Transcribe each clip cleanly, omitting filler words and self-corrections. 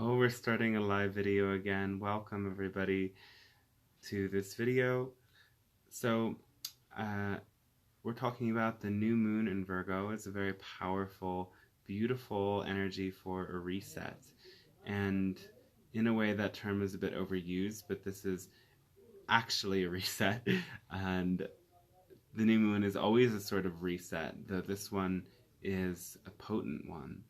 Oh, we're starting a live video again. Welcome everybody to this video. So, uh, we're talking about the new moon in Virgo. It's a very powerful, beautiful energy for a reset. And in a way, that term is a bit overused, but this is actually a reset. And the new moon is always a sort of reset, though this one is a potent one.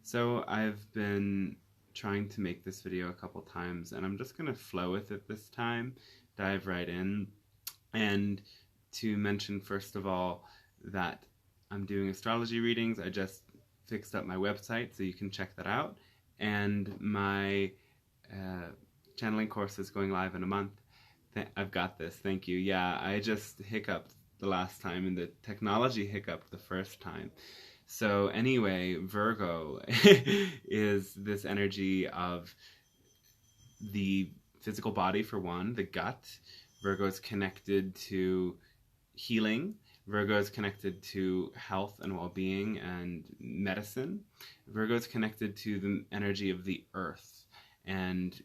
So I've been trying to make this video a couple times, and I'm just going to flow with it this time, dive right in, and to mention first of all that I'm doing astrology readings. I just fixed up my website, so you can check that out, and my channeling course is going live in a month. I've got this, thank you. Yeah, I just hiccuped the last time, and the technology hiccuped the first time. So anyway, Virgo is this energy of the physical body, for one, the gut. Virgo is connected to healing. Virgo is connected to health and well-being and medicine. Virgo is connected to the energy of the earth and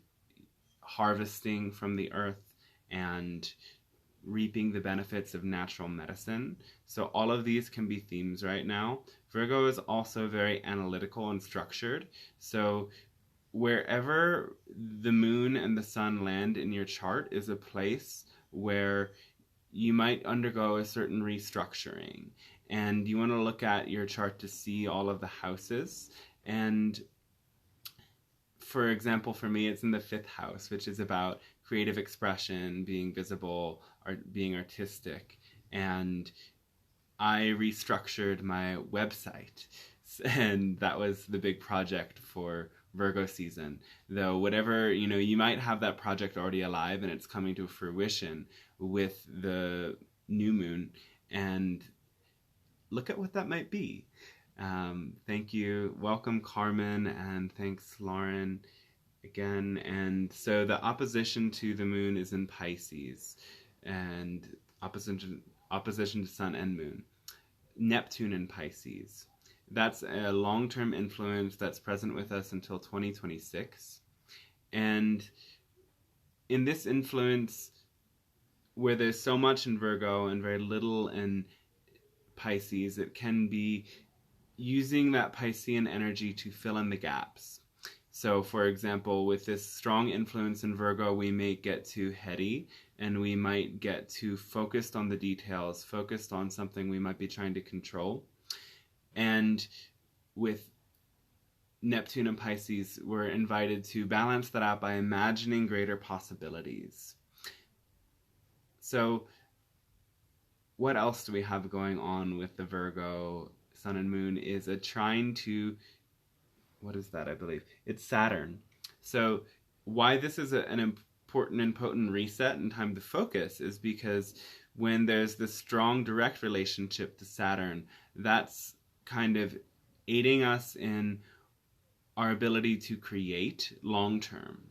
harvesting from the earth and reaping the benefits of natural medicine. So all of these can be themes right now. Virgo is also very analytical and structured. So wherever the moon and the sun land in your chart is a place where you might undergo a certain restructuring. And you want to look at your chart to see all of the houses. And for example, for me, it's in the 5th house, which is about creative expression, being visible, being artistic. And I restructured my website, and that was the big project for Virgo season. Though whatever, you might have that project already alive and it's coming to fruition with the new moon, and look at what that might be. Thank you. Welcome, Carmen, and thanks, Lauren, again. And so the opposition to the moon is in Pisces, and opposition to sun and moon. Neptune in Pisces. That's a long-term influence that's present with us until 2026. And in this influence, where there's so much in Virgo and very little in Pisces, it can be using that Piscean energy to fill in the gaps. So, for example, with this strong influence in Virgo, we may get too heady, and we might get too focused on the details, focused on something we might be trying to control. And with Neptune and Pisces, we're invited to balance that out by imagining greater possibilities. So, what else do we have going on with the Virgo sun and moon is a trine to, what is that, I believe? It's Saturn. So why this is an important and potent reset and time to focus is because when there's this strong direct relationship to Saturn, that's kind of aiding us in our ability to create long-term.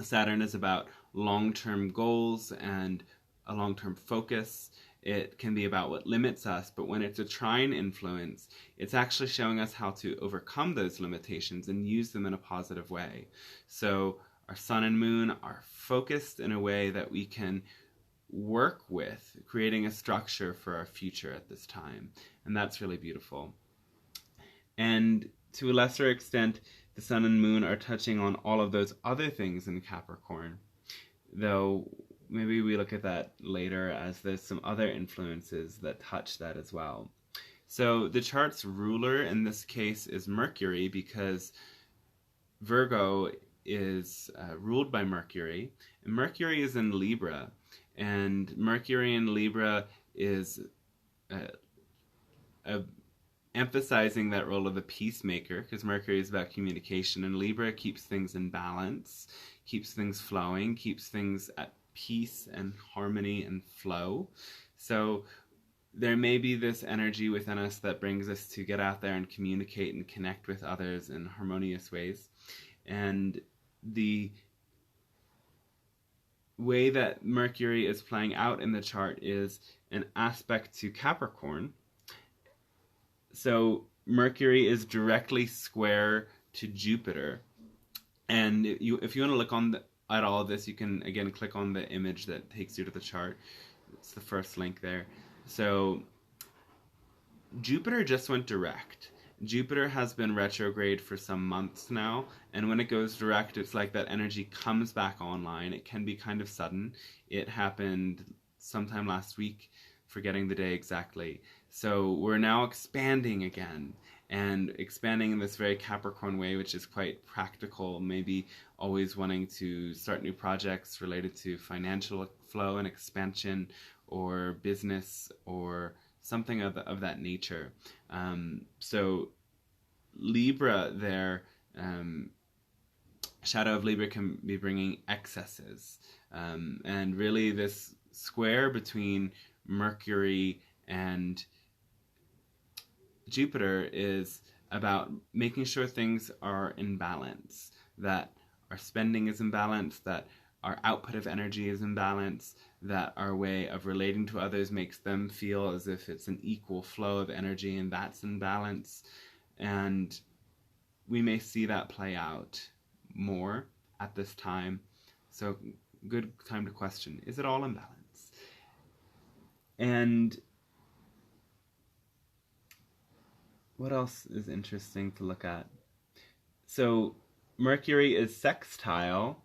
Saturn is about long-term goals and a long-term focus. It can be about what limits us, but when it's a trine influence, it's actually showing us how to overcome those limitations and use them in a positive way. So our sun and moon are focused in a way that we can work with, creating a structure for our future at this time. And that's really beautiful. And to a lesser extent, the sun and moon are touching on all of those other things in Capricorn, though maybe we look at that later, as there's some other influences that touch that as well. So the chart's ruler in this case is Mercury, because Virgo is ruled by Mercury, and Mercury is in Libra, and Mercury in Libra is emphasizing that role of a peacemaker, because Mercury is about communication, and Libra keeps things in balance, keeps things flowing, keeps things at peace and harmony and flow. So there may be this energy within us that brings us to get out there and communicate and connect with others in harmonious ways. And the way that Mercury is playing out in the chart is an aspect to Capricorn. So Mercury is directly square to Jupiter, And if you want to look at all of this, you can again click on the image that takes you to the chart. It's the first link there. So Jupiter just went direct. Jupiter has been retrograde for some months now, and when it goes direct, it's like that energy comes back online. It can be kind of sudden. It happened sometime last week, forgetting the day exactly. So we're now expanding again, and expanding in this very Capricorn way, which is quite practical, maybe always wanting to start new projects related to financial flow and expansion, or business, or something of that nature. So Libra there, shadow of Libra can be bringing excesses. And really this square between Mercury and Jupiter is about making sure things are in balance, that our spending is in balance, that our output of energy is in balance, that our way of relating to others makes them feel as if it's an equal flow of energy, and that's in balance. And we may see that play out more at this time. So good time to question, is it all in balance? And what else is interesting to look at? So Mercury is sextile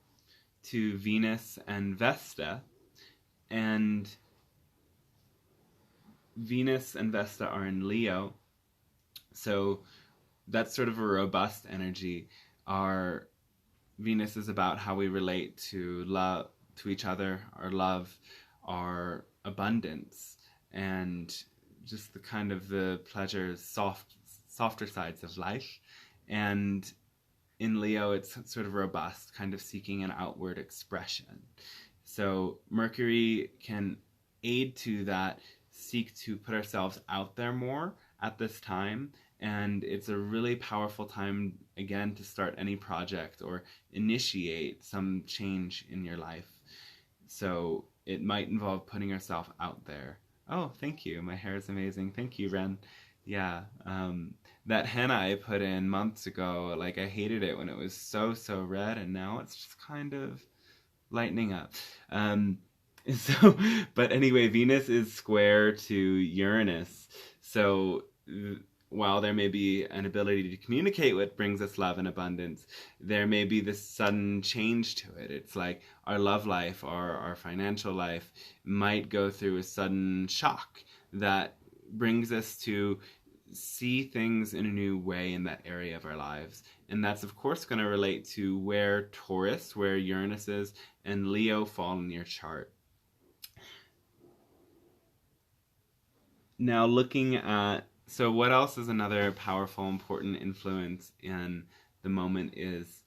to Venus and Vesta, and Venus and Vesta are in Leo, so that's sort of a robust energy. Our Venus is about how we relate to love, to each other, our love, our abundance, and just the kind of the pleasures, softer sides of life. And in Leo, it's sort of robust, kind of seeking an outward expression. So Mercury can aid to that, seek to put ourselves out there more at this time. And it's a really powerful time, again, to start any project or initiate some change in your life. So it might involve putting yourself out there. Oh, thank you. My hair is amazing. Thank you, Ren. Yeah. That henna I put in months ago, like I hated it when it was so red, and now it's just kind of lightening up. So, but anyway, Venus is square to Uranus. So while there may be an ability to communicate what brings us love and abundance, there may be this sudden change to it. It's like our love life or our financial life might go through a sudden shock that brings us to see things in a new way in that area of our lives. And that's of course going to relate to where Taurus, where Uranus is, and Leo fall in your chart. Now looking at, so what else is another powerful, important influence in the moment is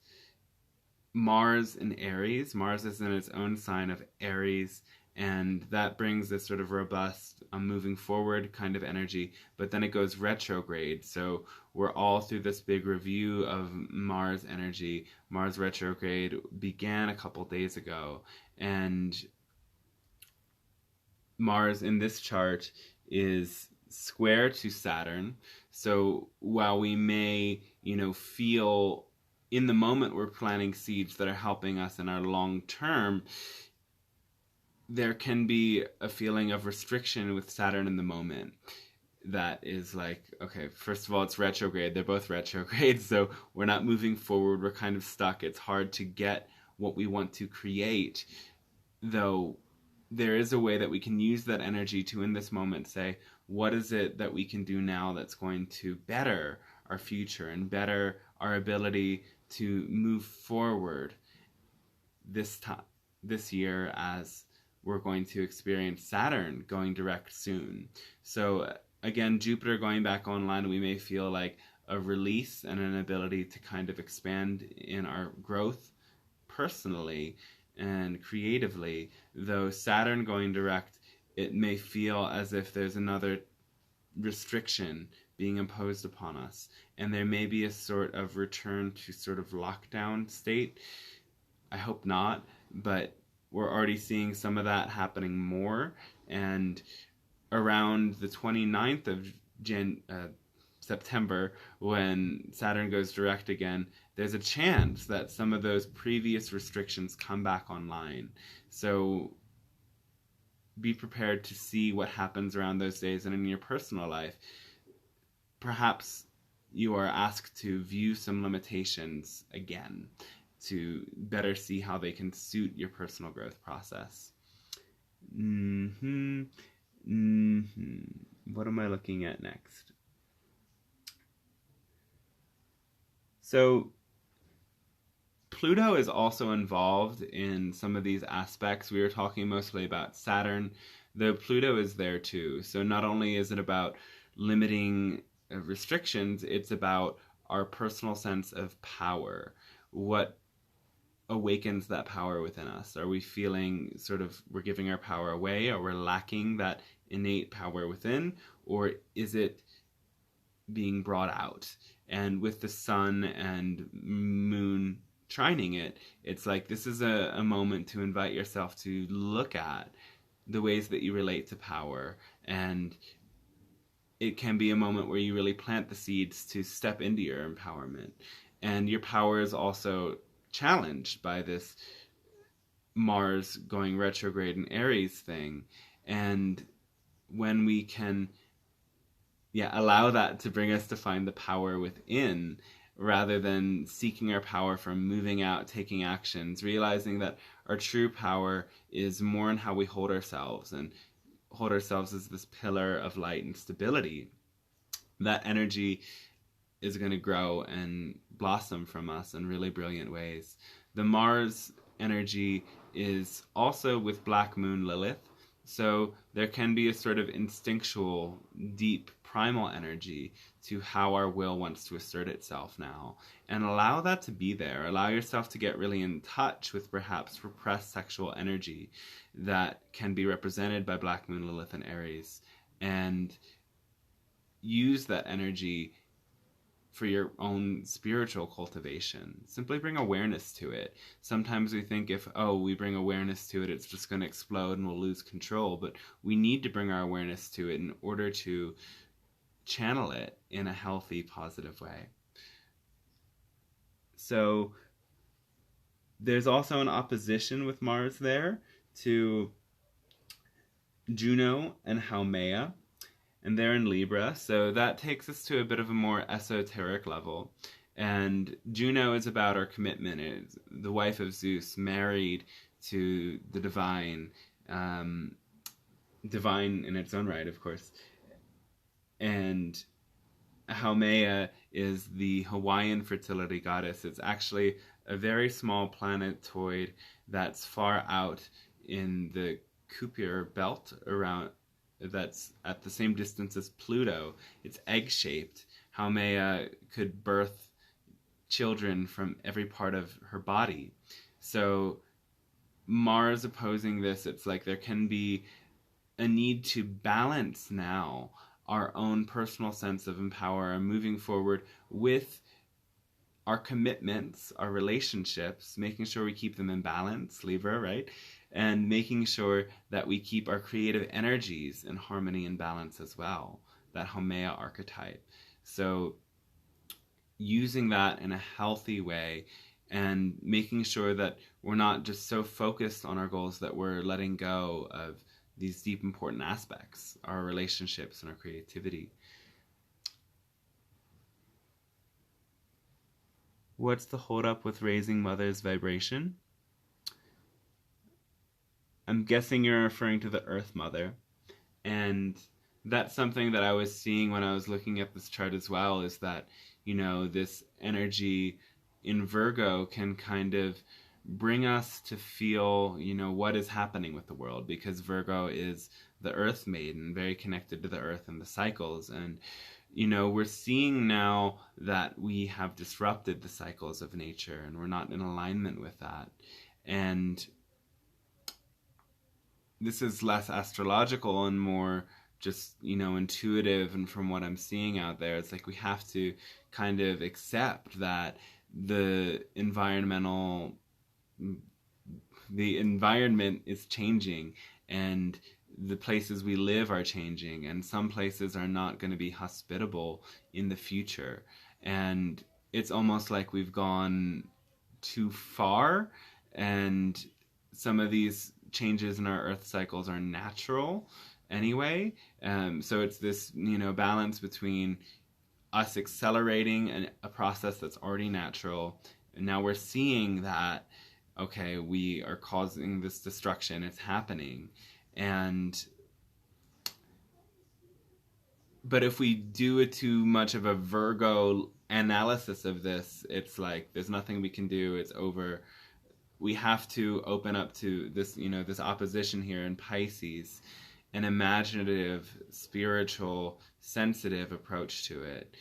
Mars in Aries. Mars is in its own sign of Aries, and that brings this sort of robust, moving forward kind of energy, but then it goes retrograde. So we're all through this big review of Mars energy. Mars retrograde began a couple days ago, and Mars in this chart is square to Saturn. So while we may, feel in the moment we're planting seeds that are helping us in our long term, there can be a feeling of restriction with Saturn in the moment that is like, okay, first of all, it's retrograde. They're both retrograde, so we're not moving forward. We're kind of stuck. It's hard to get what we want to create, though there is a way that we can use that energy to, in this moment, say, what is it that we can do now that's going to better our future and better our ability to move forward this year, as we're going to experience Saturn going direct soon. So again, Jupiter going back online, we may feel like a release and an ability to kind of expand in our growth personally and creatively, though Saturn going direct, it may feel as if there's another restriction being imposed upon us, and there may be a sort of return to sort of lockdown state. I hope not, but we're already seeing some of that happening more, and around the 29th of September, when Saturn goes direct again, there's a chance that some of those previous restrictions come back online. So be prepared to see what happens around those days. And in your personal life, perhaps you are asked to view some limitations again to better see how they can suit your personal growth process. What am I looking at next? So Pluto is also involved in some of these aspects. We were talking mostly about Saturn, though Pluto is there too. So not only is it about limiting restrictions, it's about our personal sense of power. What awakens that power within us? Are we feeling sort of we're giving our power away, or we're lacking that innate power within, or is it being brought out? And with the sun and moon trining it, it's like this is a moment to invite yourself to look at the ways that you relate to power, and it can be a moment where you really plant the seeds to step into your empowerment. And your power is also challenged by this Mars going retrograde in Aries thing. And when we can allow that to bring us to find the power within, rather than seeking our power from moving out, taking actions, realizing that our true power is more in how we hold ourselves, and hold ourselves as this pillar of light and stability. That energy is going to grow and blossom from us in really brilliant ways. The Mars energy is also with Black Moon Lilith, so there can be a sort of instinctual, deep, primal energy to how our will wants to assert itself now. And allow that to be there. Allow yourself to get really in touch with perhaps repressed sexual energy that can be represented by Black Moon Lilith and Aries. And use that energy for your own spiritual cultivation. Simply bring awareness to it. Sometimes we think if, we bring awareness to it, it's just going to explode and we'll lose control. But we need to bring our awareness to it in order to channel it in a healthy, positive way. So there's also an opposition with Mars there to Juno and Haumea, and they're in Libra, so that takes us to a bit of a more esoteric level. And Juno is about our commitment. It's the wife of Zeus, married to the divine, divine in its own right, of course. And Haumea is the Hawaiian fertility goddess. It's actually a very small planetoid that's far out in the Kuiper belt around, that's at the same distance as Pluto. It's egg-shaped. Haumea could birth children from every part of her body. So Mars opposing this, it's like there can be a need to balance now our own personal sense of empower and moving forward with our commitments, our relationships, making sure we keep them in balance, Libra, right? And making sure that we keep our creative energies in harmony and balance as well, that Haumea archetype. So using that in a healthy way and making sure that we're not just so focused on our goals that we're letting go of these deep, important aspects, our relationships and our creativity. What's the holdup with raising mother's vibration? I'm guessing you're referring to the Earth Mother. And that's something that I was seeing when I was looking at this chart as well, is that, this energy in Virgo can kind of bring us to feel, what is happening with the world, because Virgo is the Earth Maiden, very connected to the Earth and the cycles. And, we're seeing now that we have disrupted the cycles of nature and we're not in alignment with that. And this is less astrological and more just, intuitive, and from what I'm seeing out there, it's like we have to kind of accept that the environment is changing, and the places we live are changing, and some places are not going to be hospitable in the future. And it's almost like we've gone too far, and some of these changes in our earth cycles are natural anyway. So it's this, balance between us accelerating a process that's already natural, and now we're seeing that, okay, we are causing this destruction, it's happening. But if we do it too much of a Virgo analysis of this, it's like there's nothing we can do, it's over. We have to open up to this, this opposition here in Pisces, an imaginative, spiritual, sensitive approach to it.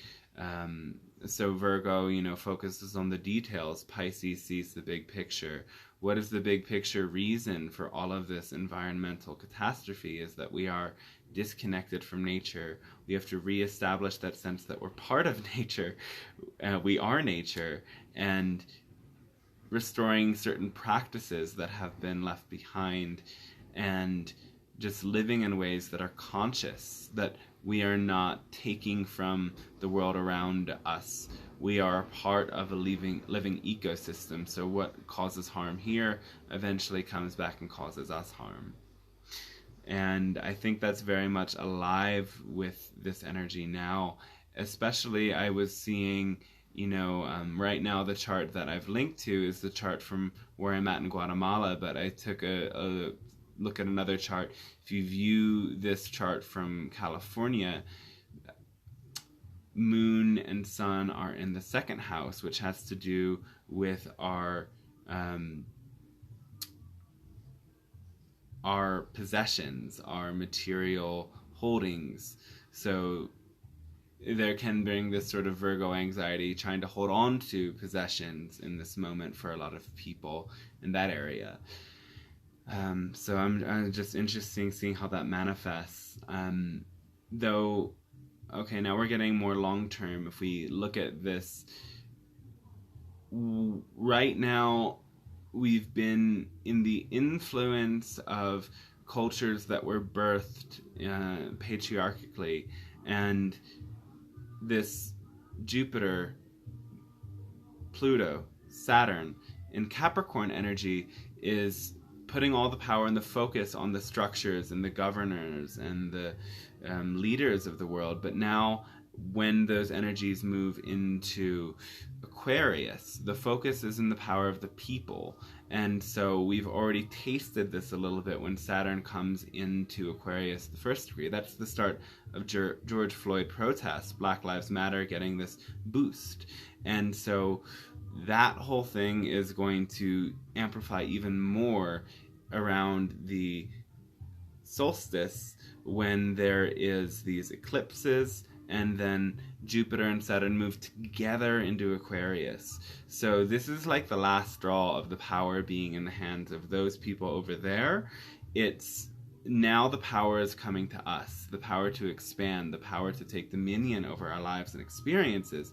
So Virgo, focuses on the details. Pisces sees the big picture. What is the big picture reason for all of this environmental catastrophe? Is that we are disconnected from nature. We have to reestablish that sense that we're part of nature. We are nature, and restoring certain practices that have been left behind, and just living in ways that are conscious, that we are not taking from the world around us. We are a part of a living ecosystem, so what causes harm here eventually comes back and causes us harm. And I think that's very much alive with this energy now. Especially, I was seeing, right now the chart that I've linked to is the chart from where I'm at in Guatemala, but I took a look at another chart. If you view this chart from California, Moon and Sun are in the second house, which has to do with our possessions, our material holdings. So there can bring this sort of Virgo anxiety, trying to hold on to possessions in this moment for a lot of people in that area. So I'm just interesting seeing how that manifests. Though, okay, now we're getting more long term. If we look at this, right now, we've been in the influence of cultures that were birthed patriarchally, and this Jupiter, Pluto, Saturn in Capricorn energy is putting all the power and the focus on the structures and the governors and the leaders of the world. But now, when those energies move into Aquarius, the focus is in the power of the people. And so we've already tasted this a little bit when Saturn comes into Aquarius, the first degree. That's the start of George Floyd protests, Black Lives Matter getting this boost. And so that whole thing is going to amplify even more around the solstice, when there is these eclipses, and then Jupiter and Saturn move together into Aquarius. So this is like the last straw of the power being in the hands of those people over there. It's now the power is coming to us, the power to expand, the power to take dominion over our lives and experiences.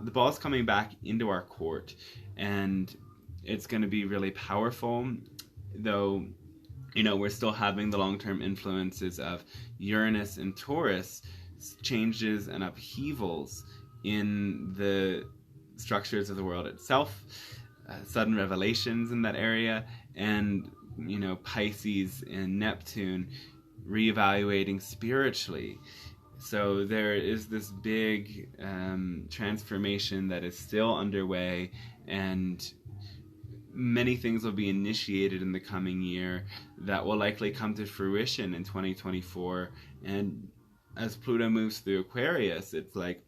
The ball's coming back into our court, and it's going to be really powerful, though, we're still having the long-term influences of Uranus and Taurus, changes and upheavals in the structures of the world itself, sudden revelations in that area, and, Pisces and Neptune reevaluating spiritually. So there is this big transformation that is still underway, and many things will be initiated in the coming year that will likely come to fruition in 2024. And as Pluto moves through Aquarius, it's like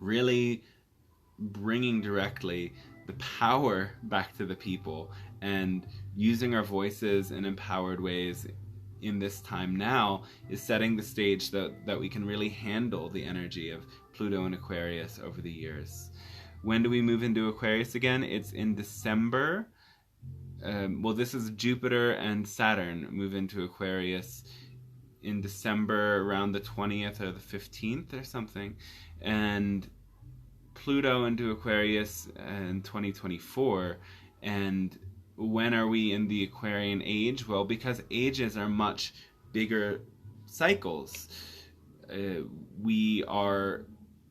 really bringing directly the power back to the people, and using our voices in empowered ways in this time now is setting the stage that we can really handle the energy of Pluto and Aquarius over the years. When do we move into Aquarius again? It's in December. This is Jupiter and Saturn move into Aquarius in December, around the 20th or the 15th or something. And Pluto into Aquarius in 2024. And when are we in the Aquarian age? Well, because ages are much bigger cycles. We are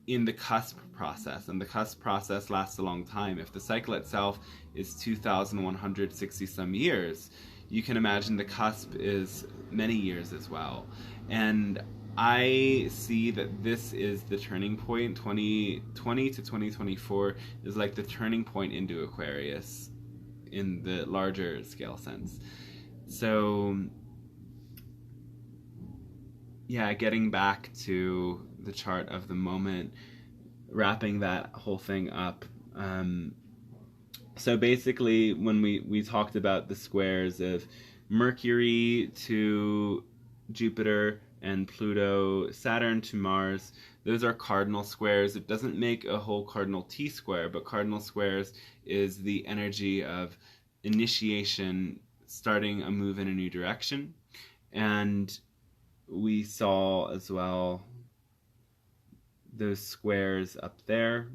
in the cusp process, and the cusp process lasts a long time. If the cycle itself is 2,160 some years, you can imagine the cusp is many years as well. And I see that this is the turning point. 2020 to 2024 is like the turning point into Aquarius in the larger scale sense. So yeah, getting back to the chart of the moment, wrapping that whole thing up. So basically, when we talked about the squares of Mercury to Jupiter and Pluto, Saturn to Mars, those are cardinal squares. It doesn't make a whole cardinal T-square, but cardinal squares is the energy of initiation, starting a move in a new direction. And we saw as well those squares up there,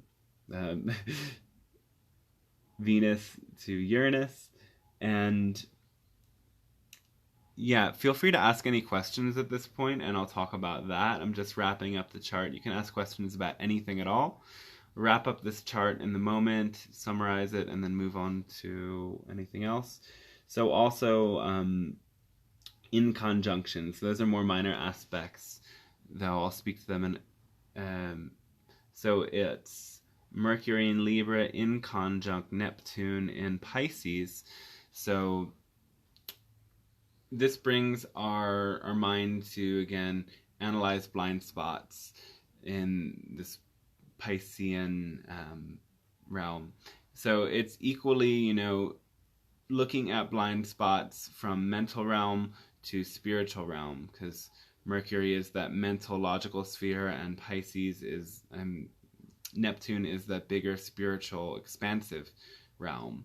Venus to Uranus. And yeah, feel free to ask any questions at this point, and I'll talk about that. I'm just wrapping up the chart. You can ask questions about anything at all. Wrap up this chart in the moment, summarize it, and then move on to anything else. So also in conjunctions, those are more minor aspects, though I'll speak to them in so it's Mercury in Libra in conjunct Neptune in Pisces. So this brings our mind to, again, analyze blind spots in this Piscean realm. So it's equally, looking at blind spots from mental realm to spiritual realm, because Mercury is that mental, logical sphere, and Pisces is, Neptune is that bigger, spiritual, expansive realm.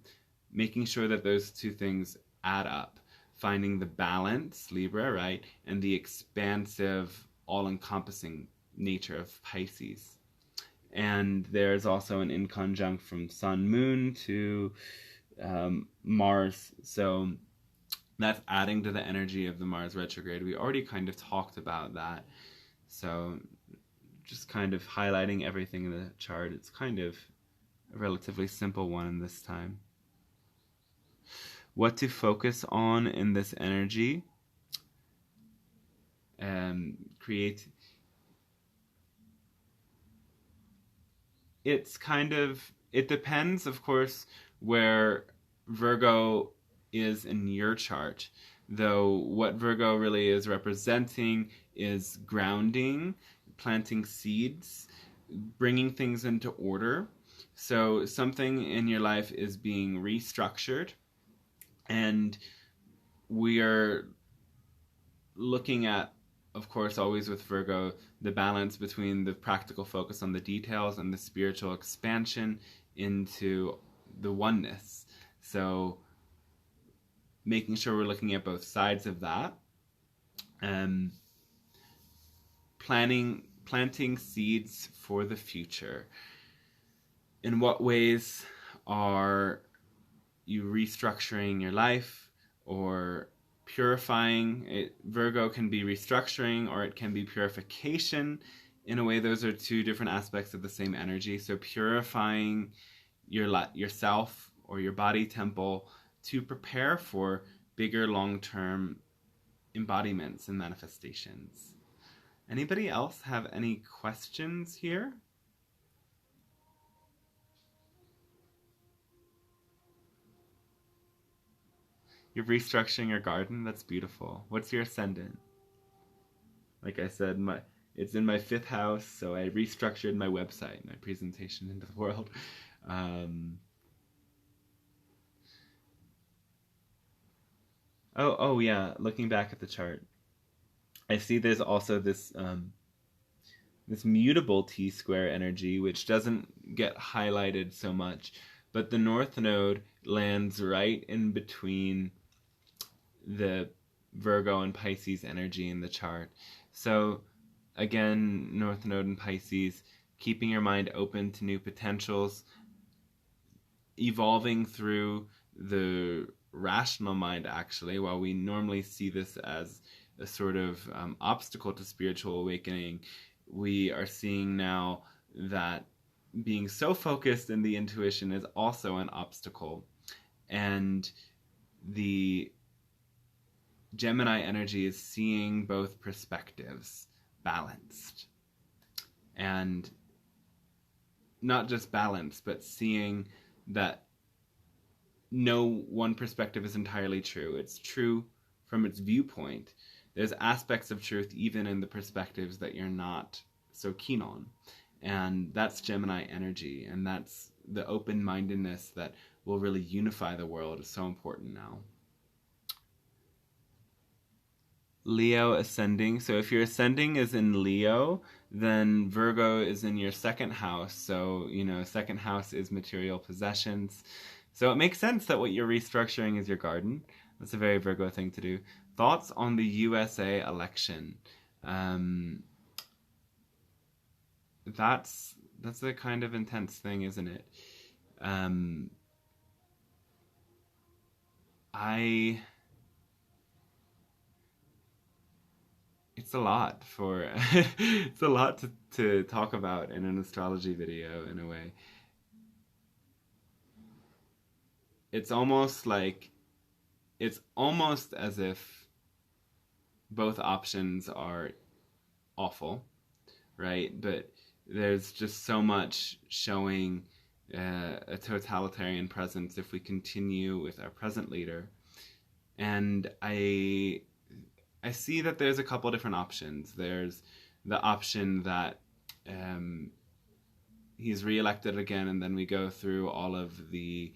Making sure that those two things add up. Finding the balance, Libra, right, and the expansive, all-encompassing nature of Pisces. And there's also an inconjunct from Sun, Moon to Mars. So that's adding to the energy of the Mars retrograde. We already kind of talked about that. So just kind of highlighting everything in the chart. It's kind of a relatively simple one this time. What to focus on in this energy? Create. It's kind of, it depends, of course, where Virgo is in your chart. Though what Virgo really is representing is grounding, planting seeds, bringing things into order. So something in your life is being restructured, and we are looking at, of course, always with Virgo, the balance between the practical focus on the details and the spiritual expansion into the oneness. So making sure we're looking at both sides of that. Planting seeds for the future. In what ways are you restructuring your life or purifying? Virgo can be restructuring, or it can be purification. In a way, those are two different aspects of the same energy. So purifying yourself or your body temple to prepare for bigger long-term embodiments and manifestations. Anybody else have any questions here? You're restructuring your garden? That's beautiful. What's your ascendant? Like I said, it's in my 5th house, so I restructured my website, my presentation into the world. Oh yeah, looking back at the chart, I see there's also this this mutable T-square energy, which doesn't get highlighted so much, but the North Node lands right in between the Virgo and Pisces energy in the chart. So again, North Node and Pisces, keeping your mind open to new potentials, evolving through the rational mind, actually, while we normally see this as a sort of obstacle to spiritual awakening, we are seeing now that being so focused in the intuition is also an obstacle. And the Gemini energy is seeing both perspectives balanced. And not just balanced, but seeing that no one perspective is entirely true. It's true from its viewpoint. There's aspects of truth even in the perspectives that you're not so keen on. And that's Gemini energy, and that's the open-mindedness that will really unify the world is so important now. Leo ascending. So if your ascending is in Leo, then Virgo is in your second house. So, second house is material possessions. So it makes sense that what you're restructuring is your garden. That's a very Virgo thing to do. Thoughts on the USA election. That's a kind of intense thing, isn't it? It's a lot it's a lot to talk about in an astrology video, in a way. It's almost as if both options are awful, right? But there's just so much showing a totalitarian presence if we continue with our present leader. And I see that there's a couple different options. There's the option that he's reelected again, and then we go through all of the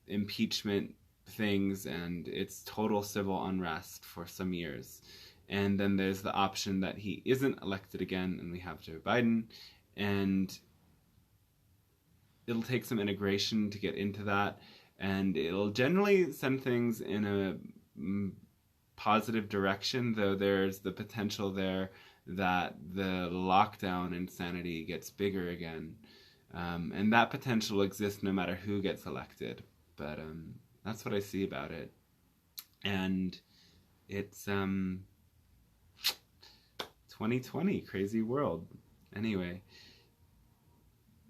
impeachment things, and it's total civil unrest for some years. And then there's the option that he isn't elected again, and we have Joe Biden, and it'll take some integration to get into that, and it'll generally send things in a positive direction, though there's the potential there that the lockdown insanity gets bigger again. And that potential exists no matter who gets elected. But that's what I see about it. And it's 2020, crazy world. Anyway,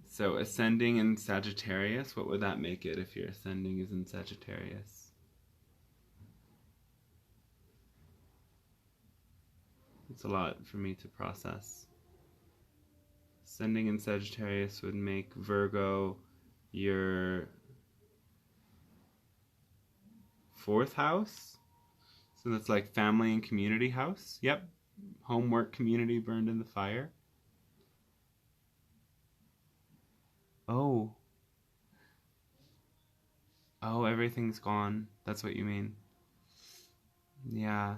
so ascending in Sagittarius, what would that make it if your ascending is in Sagittarius? It's a lot for me to process. Ascending in Sagittarius would make Virgo your 4th house. So that's like family and community house. Yep. Homework, community burned in the fire. Oh, everything's gone. That's what you mean. Yeah.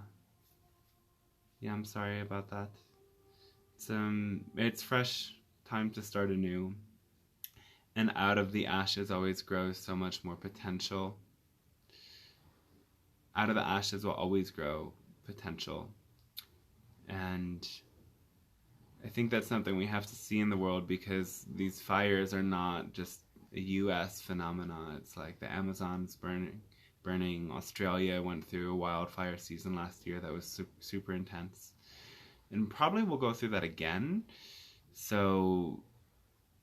Yeah, I'm sorry about that. It's fresh, time to start anew. And out of the ashes always grows so much more potential. Out of the ashes will always grow potential. And I think that's something we have to see in the world, because these fires are not just a US phenomena. It's like the Amazon's burning. Australia went through a wildfire season last year that was super intense. And probably we'll go through that again. So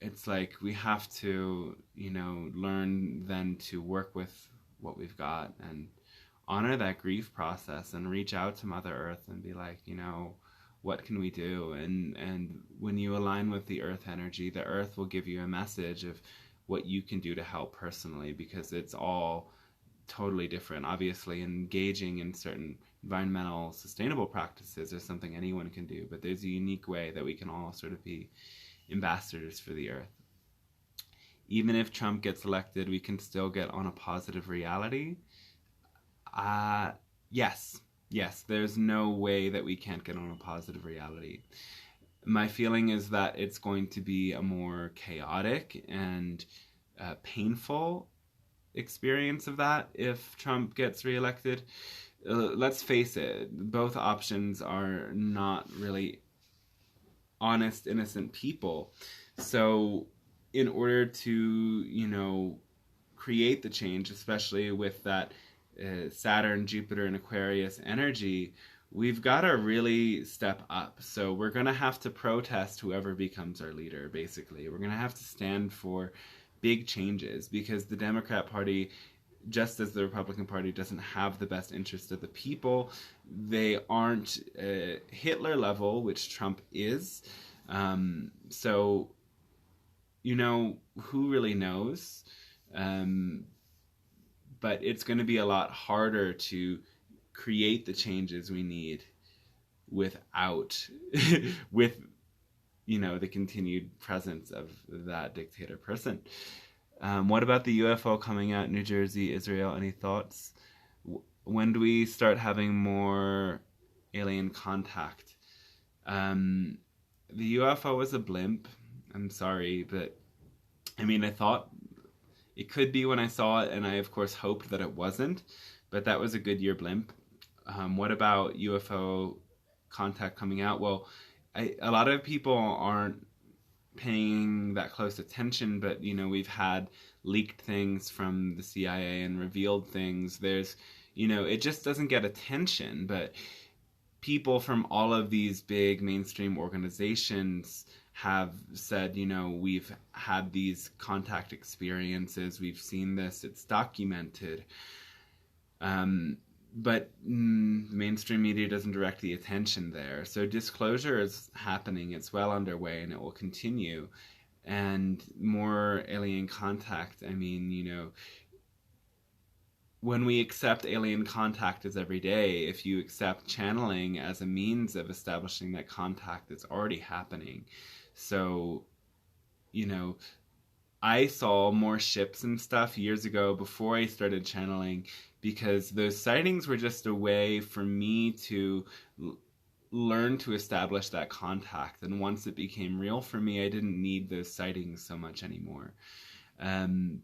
it's like we have to, learn then to work with what we've got and honor that grief process and reach out to Mother Earth and be like, what can we do? And when you align with the Earth energy, the Earth will give you a message of what you can do to help personally, because it's all totally different. Obviously, engaging in certain environmental sustainable practices is something anyone can do, but there's a unique way that we can all sort of be ambassadors for the Earth. Even if Trump gets elected, we can still get on a positive reality. Yes, there's no way that we can't get on a positive reality. My feeling is that it's going to be a more chaotic and painful experience of that if Trump gets reelected. Let's face it, both options are not really honest, innocent people. So in order to, create the change, especially with that Saturn, Jupiter, and Aquarius energy, we've got to really step up. So we're going to have to protest whoever becomes our leader, basically. We're going to have to stand for big changes, because the Democrat Party, just as the Republican Party, doesn't have the best interest of the people. They aren't Hitler level, which Trump is. So, who really knows? But it's going to be a lot harder to create the changes we need without with the continued presence of that dictator person. What about the UFO coming out New Jersey, Israel? Any thoughts? When do we start having more alien contact? The UFO was a blimp. I'm sorry, but I thought it could be when I saw it, and I, of course, hoped that it wasn't, but that was a Goodyear blimp. What about UFO contact coming out? Well, a lot of people aren't paying that close attention, but, we've had leaked things from the CIA and revealed things. There's, it just doesn't get attention, but people from all of these big mainstream organizations have said, we've had these contact experiences, we've seen this, it's documented. But mainstream media doesn't direct the attention there. So disclosure is happening, it's well underway, and it will continue. And more alien contact, when we accept alien contact as every day, if you accept channeling as a means of establishing that contact, it's already happening. So, I saw more ships and stuff years ago before I started channeling, because those sightings were just a way for me to learn to establish that contact. And once it became real for me, I didn't need those sightings so much anymore. And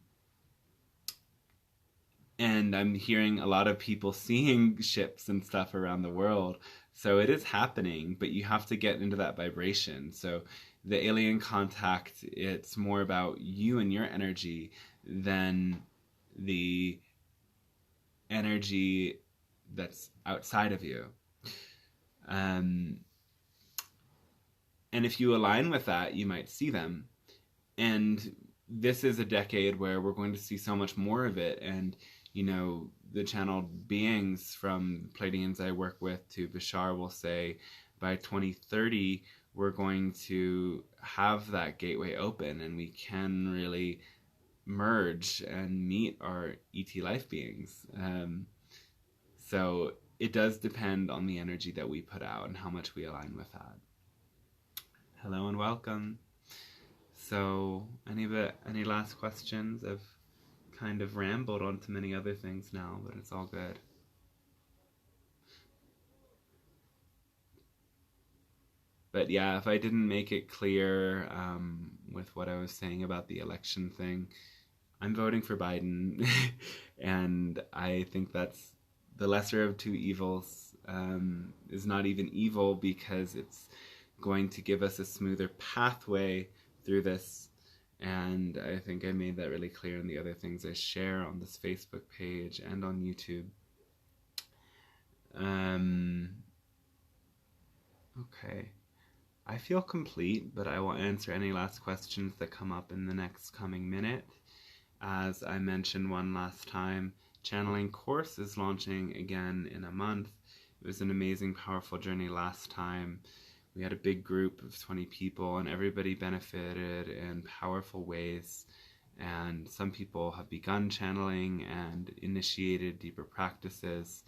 I'm hearing a lot of people seeing ships and stuff around the world. So it is happening, but you have to get into that vibration. So the alien contact, it's more about you and your energy than the energy that's outside of you. And if you align with that, you might see them. And this is a decade where we're going to see so much more of it. And the channeled beings from Pleiadians I work with to Bashar will say by 2030 we're going to have that gateway open, and we can really merge and meet our ET life beings. So it does depend on the energy that we put out and how much we align with that. Hello and welcome. So any last questions? I've kind of rambled on to many other things now, but it's all good. But yeah, if I didn't make it clear with what I was saying about the election thing, I'm voting for Biden. And I think that's the lesser of two evils. Is not even evil, because it's going to give us a smoother pathway through this. And I think I made that really clear in the other things I share on this Facebook page and on YouTube. Okay. I feel complete, but I will answer any last questions that come up in the next coming minute. As I mentioned one last time, channeling course is launching again in a month. It was an amazing, powerful journey last time. We had a big group of 20 people, and everybody benefited in powerful ways. And some people have begun channeling and initiated deeper practices.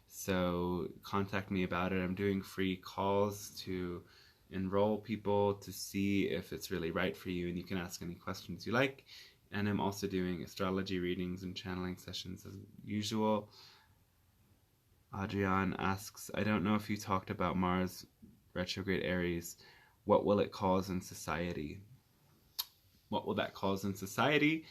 So contact me about it. I'm doing free calls to enroll people to see if it's really right for you, and you can ask any questions you like. And I'm also doing astrology readings and channeling sessions as usual. Adrian asks, I don't know if you talked about Mars retrograde Aries. What will it cause in society? What will that cause in society?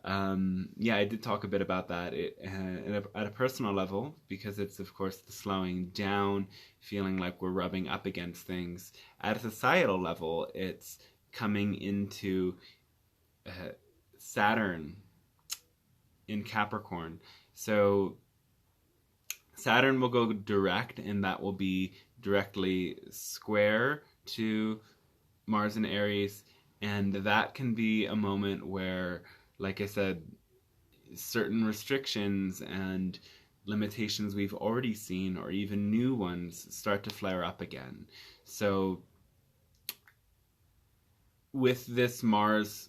Yeah, I did talk a bit about that at a personal level, because it's, of course, the slowing down, feeling like we're rubbing up against things. At a societal level, it's coming into Saturn in Capricorn. So Saturn will go direct, and that will be directly square to Mars in Aries, and that can be a moment where, like I said, certain restrictions and limitations we've already seen, or even new ones, start to flare up again. So with this Mars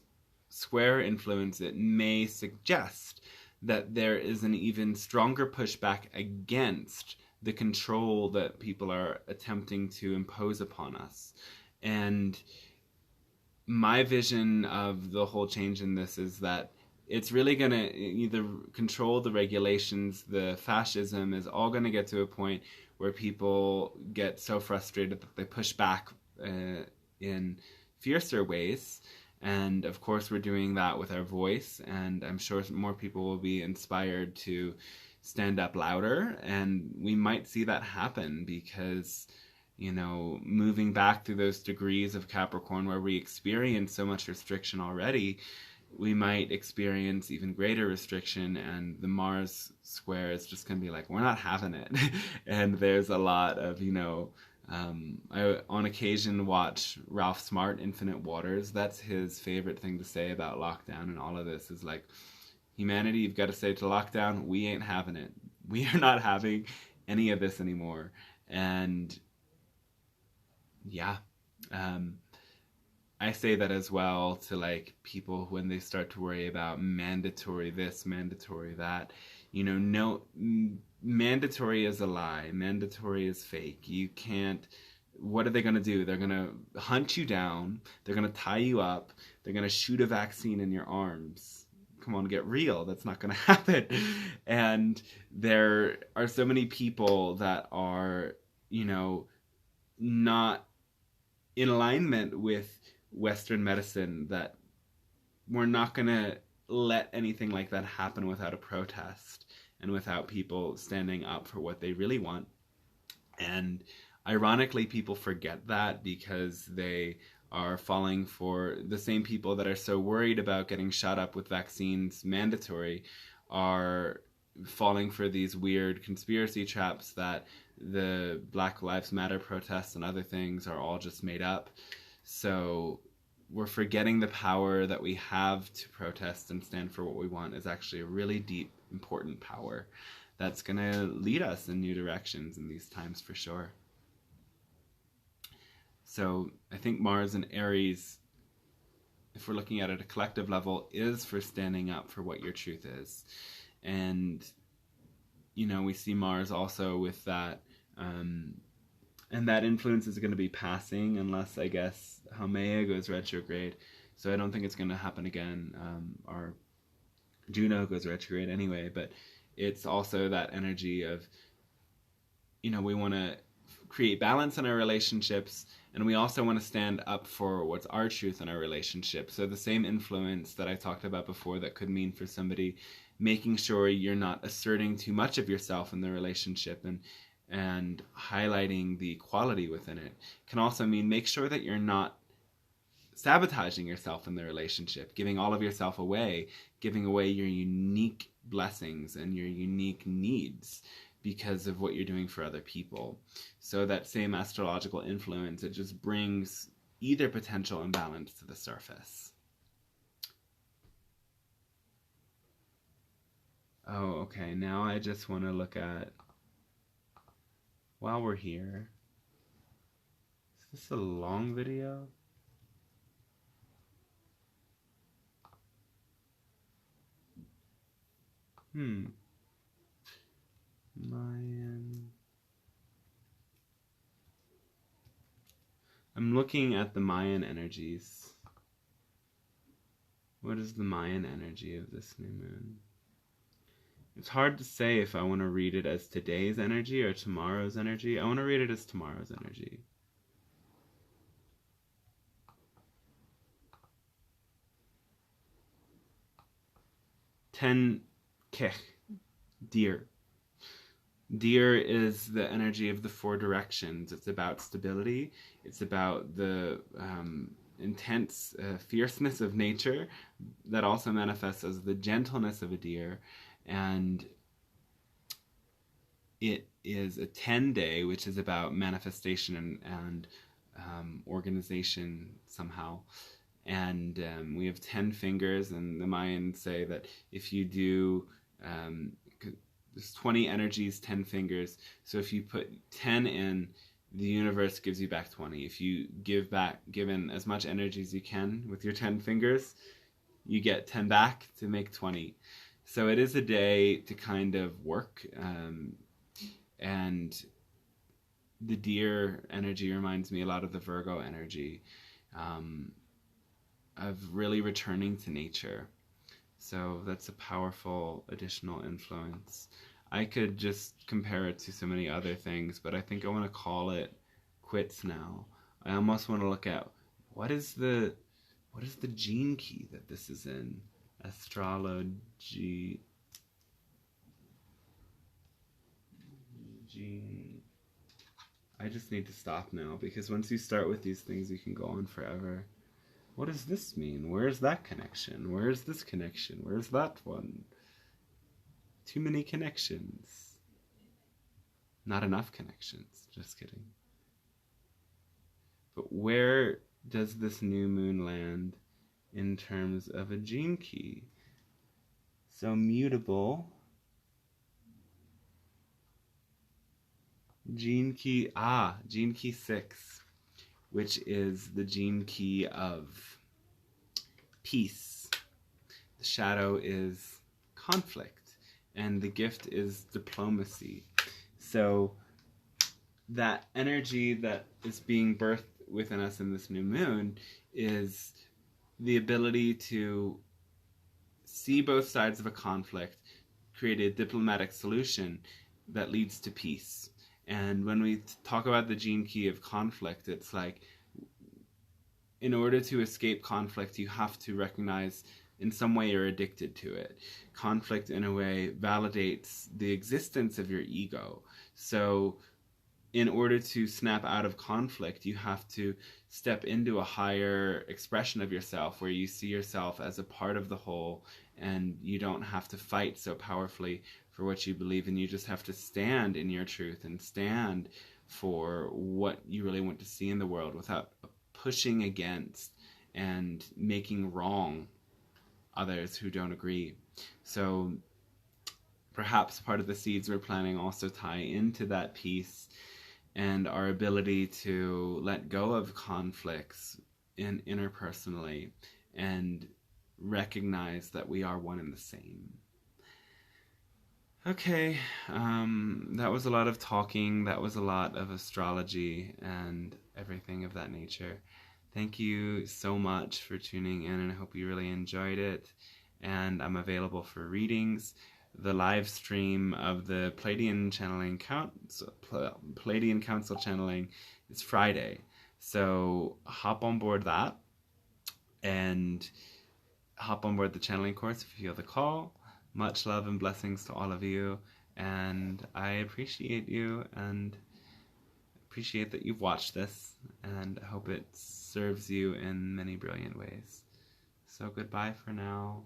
square influence, it may suggest that there is an even stronger pushback against the control that people are attempting to impose upon us. And my vision of the whole change in this is that it's really going to either control the regulations, the fascism is all going to get to a point where people get so frustrated that they push back in fiercer ways. And of course, we're doing that with our voice, and I'm sure more people will be inspired to stand up louder, and we might see that happen because, you know, moving back through those degrees of Capricorn where we experience so much restriction already, we might experience even greater restriction, and the Mars square is just going to be like, we're not having it. And there's a lot of, you know, I on occasion watch Ralph Smart, Infinite Waters. That's his favorite thing to say about lockdown and all of this is like, humanity, you've got to say to lockdown, we ain't having it. We are not having any of this anymore. And yeah, I say that as well to like people when they start to worry about mandatory this, mandatory that. You know, no, mandatory is a lie. Mandatory is fake. You can't. What are they going to do? They're going to hunt you down. They're going to tie you up. They're going to shoot a vaccine in your arms. Come on, get real. That's not going to happen. And there are so many people that are, you know, not in alignment with Western medicine, that we're not going to let anything like that happen without a protest and without people standing up for what they really want. And ironically, people forget that because they are falling for the same people that are so worried about getting shot up with vaccines mandatory are falling for these weird conspiracy traps that the Black Lives Matter protests and other things are all just made up. So we're forgetting the power that we have to protest and stand for what we want is actually a really deep, important power that's going to lead us in new directions in these times for sure. So I think Mars and Aries, if we're looking at it at a collective level, is for standing up for what your truth is. And, you know, we see Mars also with that, and that influence is going to be passing unless, I guess, Haumea goes retrograde. So I don't think it's going to happen again. Or Juno goes retrograde anyway. But it's also that energy of, you know, we want to create balance in our relationships, and we also want to stand up for what's our truth in our relationship. So the same influence that I talked about before that could mean for somebody making sure you're not asserting too much of yourself in the relationship and highlighting the quality within it can also mean make sure that you're not sabotaging yourself in the relationship, giving all of yourself away, giving away your unique blessings and your unique needs because of what you're doing for other people. So that same astrological influence, it just brings either potential imbalance to the surface. Oh, okay. Now I just want to look at, while we're here, is this a long video? Mayan. I'm looking at the Mayan energies. What is the Mayan energy of this new moon? It's hard to say if I want to read it as today's energy or tomorrow's energy. I want to read it as tomorrow's energy. Ten Kech, deer. Deer is the energy of the four directions. It's about stability. It's about the intense fierceness of nature that also manifests as the gentleness of a deer. And it is a 10-day, which is about manifestation and organization somehow. And we have 10 fingers, and the Mayans say that if you do, there's 20 energies, 10 fingers. So if you put 10 in, the universe gives you back 20. If you give in as much energy as you can with your 10 fingers, you get 10 back to make 20. So it is a day to kind of work. And the deer energy reminds me a lot of the Virgo energy, of really returning to nature. So that's a powerful additional influence. I could just compare it to so many other things, but I think I want to call it quits now. I almost want to look at what is the gene key that this is in? Astrology. Gene. I just need to stop now, because once you start with these things, you can go on forever. What does this mean? Where's that connection? Where's this connection? Where's that one? Too many connections. Not enough connections. Just kidding. But where does this new moon land in terms of a gene key? So mutable. Gene key 6. Which is the gene key of peace. The shadow is conflict, and the gift is diplomacy. So that energy that is being birthed within us in this new moon is the ability to see both sides of a conflict, create a diplomatic solution that leads to peace. And when we talk about the gene key of conflict, it's like, in order to escape conflict, you have to recognize in some way you're addicted to it. Conflict, in a way, validates the existence of your ego. So in order to snap out of conflict, you have to step into a higher expression of yourself, where you see yourself as a part of the whole, and you don't have to fight so powerfully for what you believe in. You just have to stand in your truth and stand for what you really want to see in the world, without pushing against and making wrong others who don't agree. So perhaps part of the seeds we're planting also tie into that peace and our ability to let go of conflicts interpersonally and recognize that we are one and the same. Okay, that was a lot of talking. That was a lot of astrology and everything of that nature. Thank you so much for tuning in, and I hope you really enjoyed it. And I'm available for readings. The live stream of the Pleiadian Council channeling is Friday. So hop on board that, and hop on board the channeling course if you feel the call. Much love and blessings to all of you, and I appreciate you and appreciate that you've watched this, and I hope it serves you in many brilliant ways. So goodbye for now.